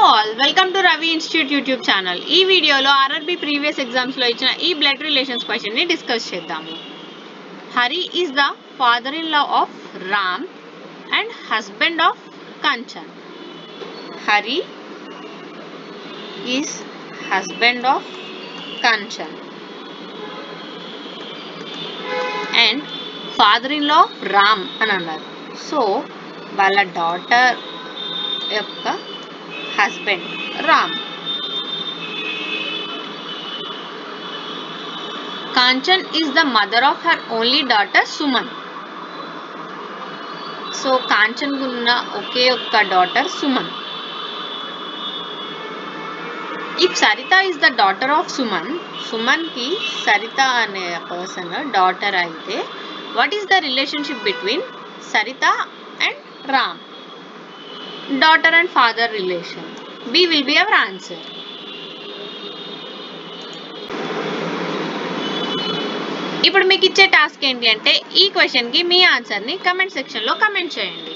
all, welcome to Ravi Institute YouTube channel. ఈ వీడియోలో RRB previous exams లో ఇచ్చిన ఈ బ్లడ్ రిలేషన్స్ క్వశ్చన్ ని డిస్కస్ చేద్దాము. Hari is the father-in-law of Ram and husband of Kanchan. Hari is husband of Kanchan and father-in-law of Ram అని అన్నారు. So వాళ్ళ డాటర్ యొక్క husband Ram. Kanchan is the mother of her only daughter Suman. So Kanchan ఉన్న ఒకే ఒక్క daughter Suman. If Saritha is the daughter of Suman, Suman కి సరిత అనే person daughter అయితే what is the relationship between Saritha and Ram? Daughter and father relation. B will be our answer. ఇప్పుడు మీకు ఇచ్చే task ఏంటి అంటే ఈ క్వశ్చన్ కి మీ ఆన్సర్ ని కమెంట్ సెక్షన్ లో కమెంట్ చేయండి.